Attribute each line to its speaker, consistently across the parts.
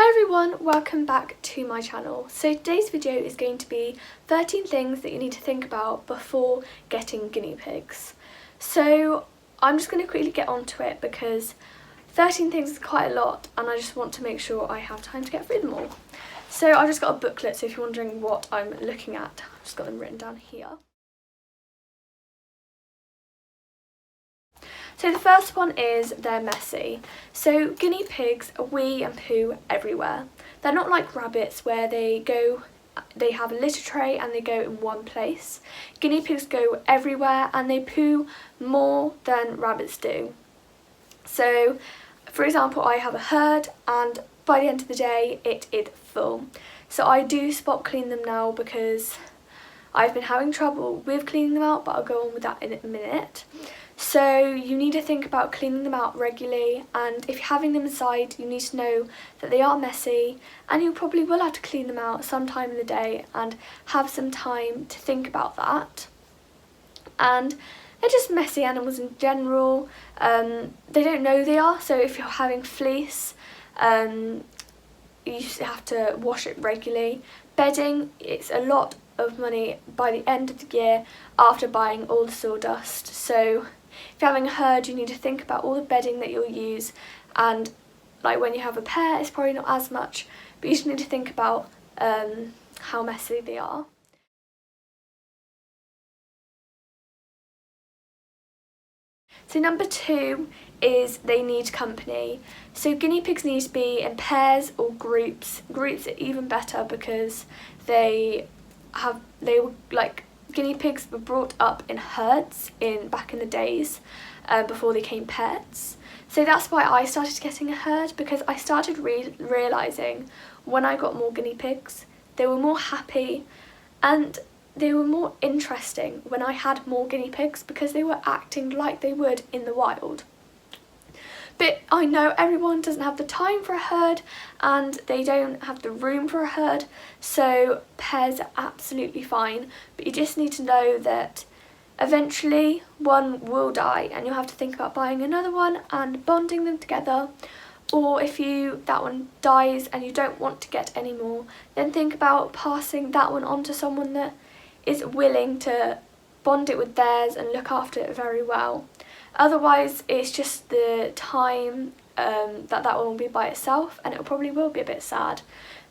Speaker 1: Hi everyone, welcome back to my channel. So today's video is going to be 13 things that you need to think about before getting guinea pigs. So I'm just going to quickly get onto it because 13 things is quite a lot and I just want to make sure I have time to get through them all. So I've just got a booklet, so if you're wondering what I'm looking at, I've just got them written down here. So the first one is they're messy. So guinea pigs wee and poo everywhere. They're not like rabbits where they have a litter tray and they go in one place. Guinea pigs go everywhere and they poo more than rabbits do. So for example, I have a herd and by the end of the day it is full. So I do spot clean them now because I've been having trouble with cleaning them out, but I'll go on with that in a minute. So you need to think about cleaning them out regularly, and if you're having them inside you need to know that they are messy and you probably will have to clean them out sometime in the day and have some time to think about that. And they're just messy animals in general. They don't know they are, so if you're having fleece you have to wash it regularly. Bedding, it's a lot of money by the end of the year after buying all the sawdust. So if you're having a herd you need to think about all the bedding that you'll use, and like when you have a pair it's probably not as much, but you just need to think about how messy they are. So number 2 is they need company. So guinea pigs need to be in pairs or groups. Groups are even better because guinea pigs were brought up in herds back in the days before they became pets. So that's why I started getting a herd, because I started realising when I got more guinea pigs they were more happy and they were more interesting when I had more guinea pigs because they were acting like they would in the wild. But I know everyone doesn't have the time for a herd and they don't have the room for a herd, so pairs are absolutely fine, but you just need to know that eventually one will die and you'll have to think about buying another one and bonding them together. Or if that one dies and you don't want to get any more, then think about passing that one on to someone that is willing to bond it with theirs and look after it very well. Otherwise it's just the time that one will be by itself and it probably will be a bit sad.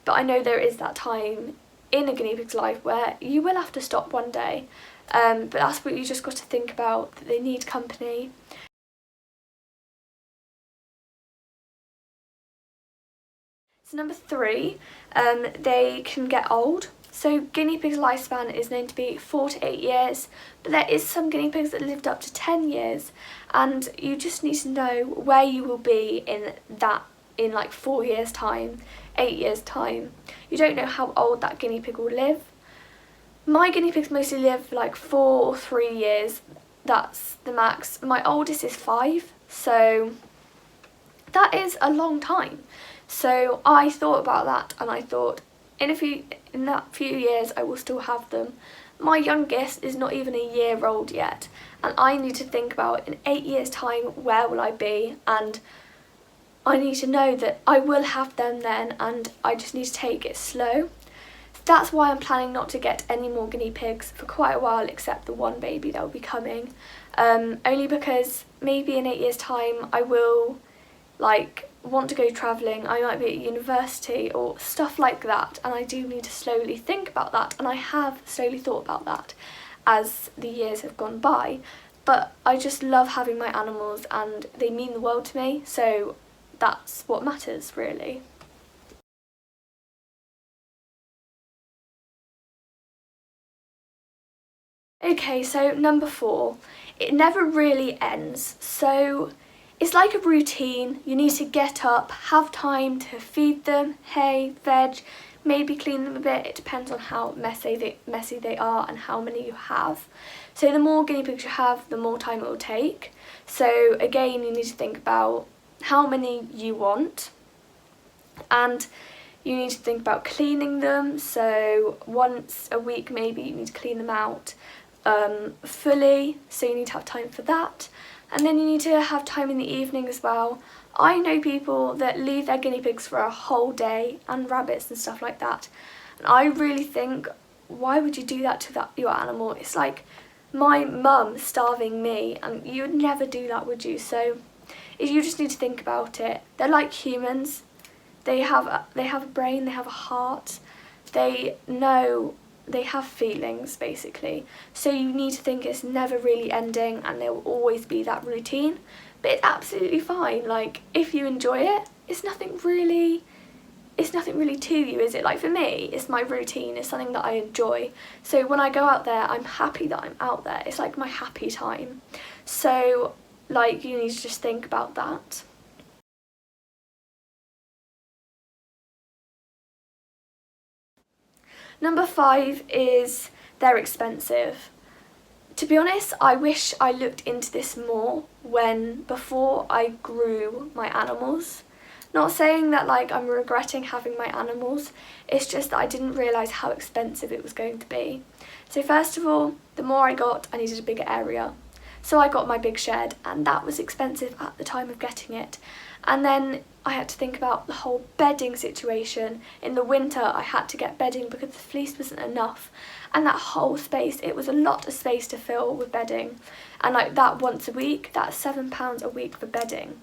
Speaker 1: But I know there is that time in a guinea pig's life where you will have to stop one day, but that's what you just got to think about, that they need company. So number 3, they can get old. So guinea pig's lifespan is known to be 4 to 8 years, but there is some guinea pigs that lived up to 10 years, and you just need to know where you will be in like 4 years time, 8 years time. You don't know how old that guinea pig will live. My guinea pigs mostly live like 4 or 3 years, that's the max. My oldest is 5, so that is a long time. So I thought about that and I thought in that few years I will still have them. My youngest is not even a year old yet and I need to think about in 8 years time where will I be, and I need to know that I will have them then and I just need to take it slow. That's why I'm planning not to get any more guinea pigs for quite a while, except the one baby that will be coming. Only because maybe in 8 years time I will want to go travelling, I might be at university or stuff like that, and I do need to slowly think about that, and I have slowly thought about that as the years have gone by. But I just love having my animals and they mean the world to me, so that's what matters really. Okay, so number 4, it never really ends. So it's like a routine. You need to get up, have time to feed them, hay, veg, maybe clean them a bit. It depends on how messy they are and how many you have. So the more guinea pigs you have, the more time it will take. So again, you need to think about how many you want, and you need to think about cleaning them. So once a week maybe you need to clean them out fully, so you need to have time for that. And then you need to have time in the evening as well. I know people that leave their guinea pigs for a whole day, and rabbits and stuff like that. And I really think, why would you do that to your animal? It's like my mum starving me, and you would never do that, would you? So you just need to think about it. They're like humans. They have a brain, they have a heart. They know, they have feelings basically. So you need to think it's never really ending, and there will always be that routine. But it's absolutely fine. Like, if you enjoy it, it's nothing really to you, is it? Like, for me, it's my routine, it's something that I enjoy. So when I go out there, I'm happy that I'm out there. It's like my happy time. So, like, you need to just think about that. Number 5 is they're expensive. To be honest, I wish I looked into this more before I grew my animals. Not saying that like I'm regretting having my animals, it's just that I didn't realise how expensive it was going to be. So first of all, the more I got, I needed a bigger area. So I got my big shed, and that was expensive at the time of getting it. And then I had to think about the whole bedding situation. In the winter I had to get bedding because the fleece wasn't enough, and that whole space, it was a lot of space to fill with bedding. And like that once a week, that's £7 a week for bedding,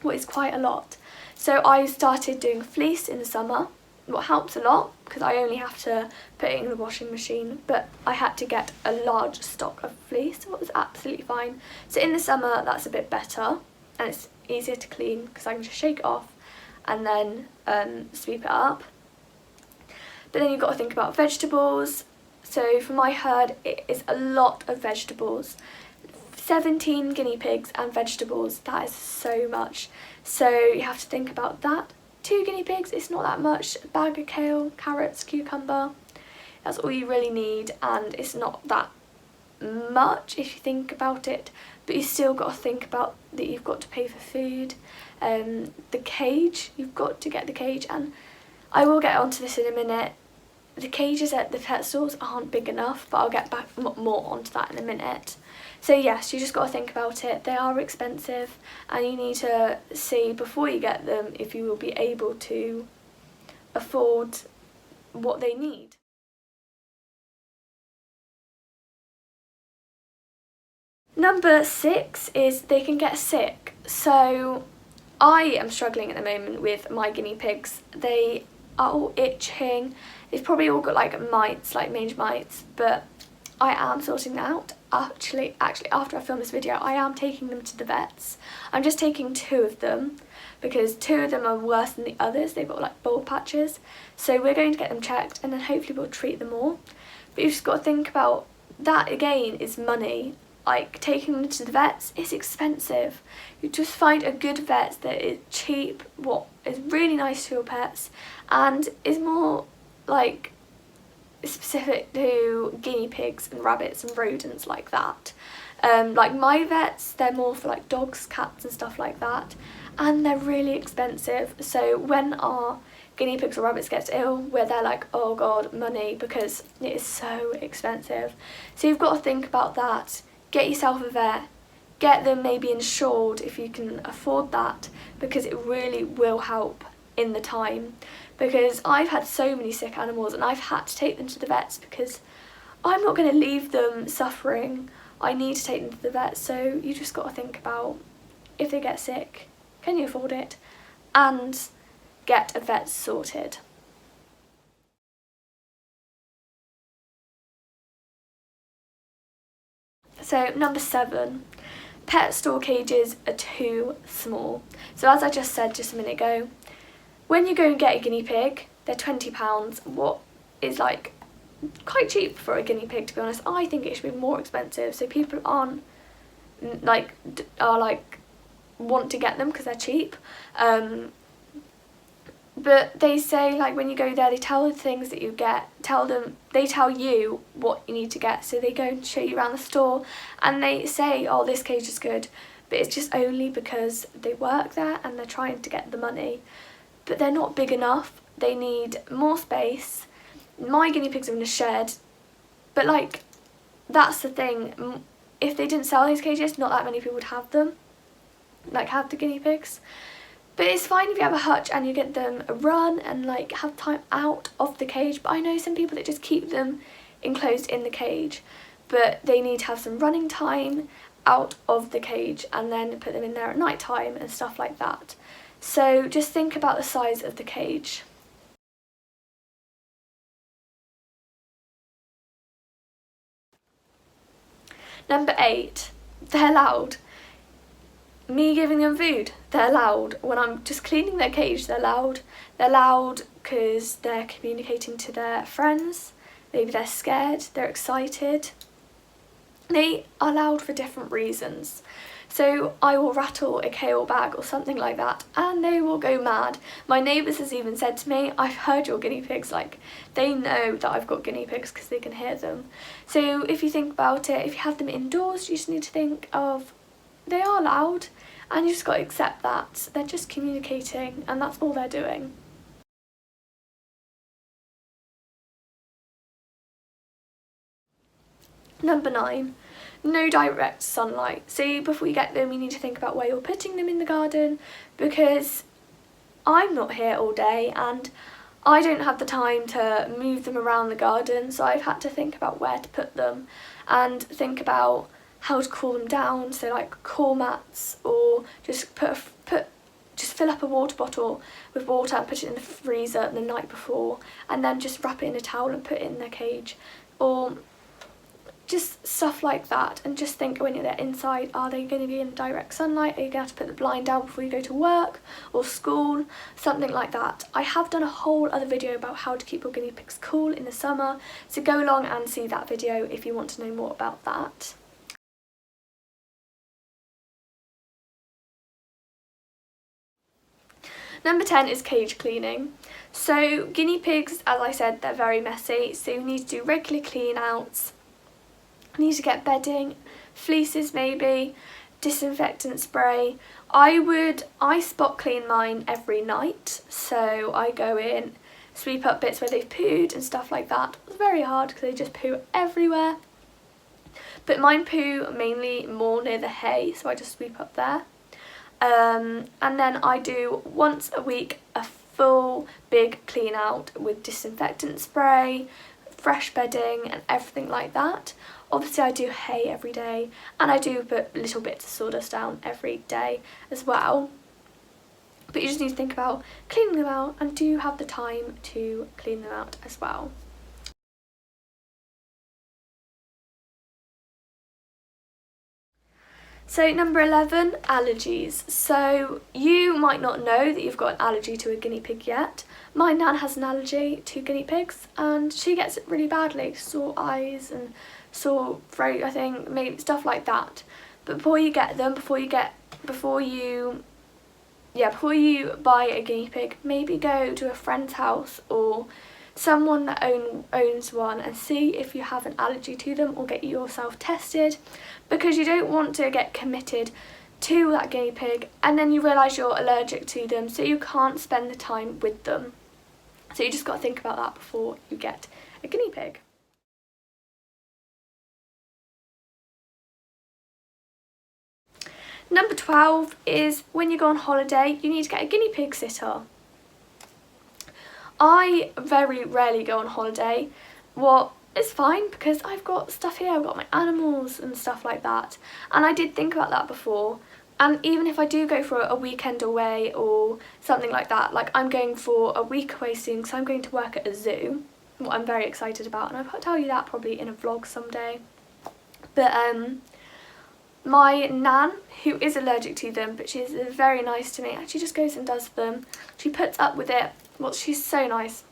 Speaker 1: what is quite a lot. So I started doing fleece in the summer, what helps a lot because I only have to put it in the washing machine, but I had to get a large stock of fleece, what was absolutely fine. So in the summer that's a bit better, and it's easier to clean because I can just shake it off and then sweep it up. But then you've got to think about vegetables. So for my herd, it is a lot of vegetables. 17 guinea pigs and vegetables, that is so much. So you have to think about that. 2 guinea pigs, it's not that much. A bag of kale, carrots, cucumber, that's all you really need, and it's not that much if you think about it, but you still got to think about that you've got to pay for food. The cage, you've got to get the cage, and I will get onto this in a minute. The cages at the pet stores aren't big enough, but I'll get back more onto that in a minute. So yes, you just got to think about it. They are expensive, and you need to see before you get them if you will be able to afford what they need. Number 6 is they can get sick. So I am struggling at the moment with my guinea pigs. They are all itching. They've probably all got like mites, like mange mites, but I am sorting that out. Actually, after I film this video, I am taking them to the vets. I'm just taking 2 of them because 2 of them are worse than the others. They've got like bald patches. So we're going to get them checked, and then hopefully we'll treat them all. But you've just got to think about that again, is money. Like, taking them to the vets is expensive. You just find a good vet that is cheap, what is really nice to your pets, and is more like specific to guinea pigs and rabbits and rodents like that. Like my vets, they're more for like dogs, cats and stuff like that, and they're really expensive. So when our guinea pigs or rabbits gets ill, where they're like, oh god, money, because it is so expensive. So you've got to think about that. Get yourself a vet, get them maybe insured if you can afford that, because it really will help in the time. Because I've had so many sick animals and I've had to take them to the vets because I'm not going to leave them suffering. I need to take them to the vet. So you just got to think about, if they get sick, can you afford it, and get a vet sorted. So number 7, pet store cages are too small. So as I just said just a minute ago, when you go and get a guinea pig, they're £20, what is like quite cheap for a guinea pig, to be honest. I think it should be more expensive, so people want to get them because they're cheap. But they say, like, when you go there, they tell the things that you get, they tell you what you need to get. So they go and show you around the store and they say, oh, this cage is good, but it's just only because they work there and they're trying to get the money. But they're not big enough, they need more space. My guinea pigs are in a shed, but like, that's the thing, if they didn't sell these cages, not that many people would have them, like have the guinea pigs. But it's fine if you have a hutch and you get them a run and like have time out of the cage. But I know some people that just keep them enclosed in the cage, but they need to have some running time out of the cage and then put them in there at night time and stuff like that. So just think about the size of the cage. Number 8, they're loud. Me giving them food, they're loud. When I'm just cleaning their cage, they're loud. They're loud because they're communicating to their friends. Maybe they're scared, they're excited. They are loud for different reasons. So I will rattle a kale bag or something like that and they will go mad. My neighbours has even said to me, I've heard your guinea pigs, like they know that I've got guinea pigs because they can hear them. So if you think about it, if you have them indoors, you just need to think of they are loud and you just got to accept that. They're just communicating and that's all they're doing. Number 9, no direct sunlight. So before you get them, you need to think about where you're putting them in the garden, because I'm not here all day and I don't have the time to move them around the garden, so I've had to think about where to put them and think about how to cool them down, so like cool mats, or just just fill up a water bottle with water and put it in the freezer the night before and then just wrap it in a towel and put it in their cage, or just stuff like that. And just think when they're inside, are they going to be in direct sunlight? Are you going to have to put the blind down before you go to work or school? Something like that. I have done a whole other video about how to keep your guinea pigs cool in the summer, so go along and see that video if you want to know more about that. Number 10 is cage cleaning. So guinea pigs, as I said, they're very messy, so you need to do regular clean outs. You need to get bedding, fleeces maybe, disinfectant spray. I spot clean mine every night, so I go in, sweep up bits where they've pooed and stuff like that. It's very hard because they just poo everywhere. But mine poo mainly more near the hay, so I just sweep up there. And then I do once a week a full big clean out with disinfectant spray, fresh bedding and everything like that. Obviously I do hay every day and I do put little bits of sawdust down every day as well. But you just need to think about cleaning them out, and do you have the time to clean them out as well. So number 11, allergies. So you might not know that you've got an allergy to a guinea pig yet. My nan has an allergy to guinea pigs and she gets it really badly, sore eyes and sore throat, I think, maybe stuff like that. But before you get them, before you buy a guinea pig, maybe go to a friend's house or someone that owns one and see if you have an allergy to them, or get yourself tested, because you don't want to get committed to that guinea pig and then you realise you're allergic to them, so you can't spend the time with them. So you just got to think about that before you get a guinea pig. Number 12 is when you go on holiday, you need to get a guinea pig sitter. I very rarely go on holiday. Well, it's fine because I've got stuff here, I've got my animals and stuff like that. And I did think about that before. And even if I do go for a weekend away or something like that, like I'm going for a week away soon because I'm going to work at a zoo, what I'm very excited about, and I'll tell you that probably in a vlog someday. But my nan, who is allergic to them, but she's very nice to me, and she just goes and does them. She puts up with it. Well, she's so nice.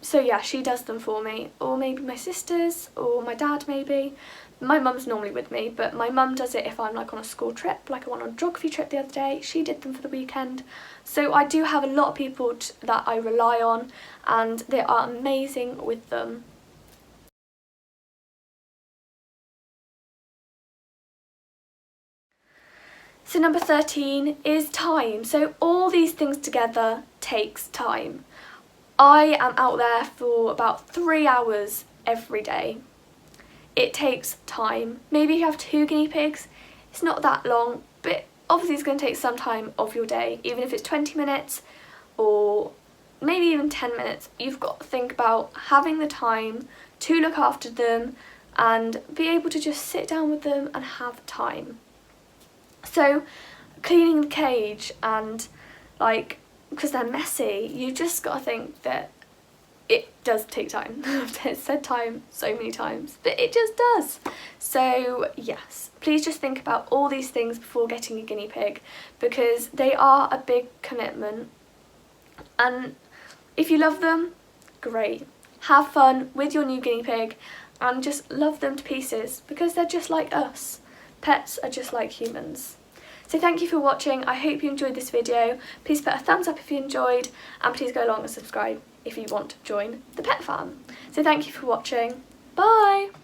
Speaker 1: So yeah, she does them for me, or maybe my sisters or my dad maybe. My mum's normally with me, but my mum does it if I'm like on a school trip, like I went on a geography trip the other day. She did them for the weekend. So I do have a lot of people that I rely on, and they are amazing with them. So number 13 is time. So all these things together takes time. I am out there for about 3 hours every day. it takes time. Maybe if you have 2 guinea pigs, it's not that long, but obviously it's going to take some time of your day, even if it's 20 minutes or maybe even 10 minutes. You've got to think about having the time to look after them and be able to just sit down with them and have time. So cleaning the cage and like, because they're messy, you just got to think that it does take time. I've said time so many times, but it just does. So yes, please just think about all these things before getting a guinea pig, because they are a big commitment. And if you love them, great. Have fun with your new guinea pig and just love them to pieces, because they're just like us. Pets are just like humans. So thank you for watching. I hope you enjoyed this video. Please put a thumbs up if you enjoyed, and please go along and subscribe if you want to join the pet fam. So thank you for watching. Bye!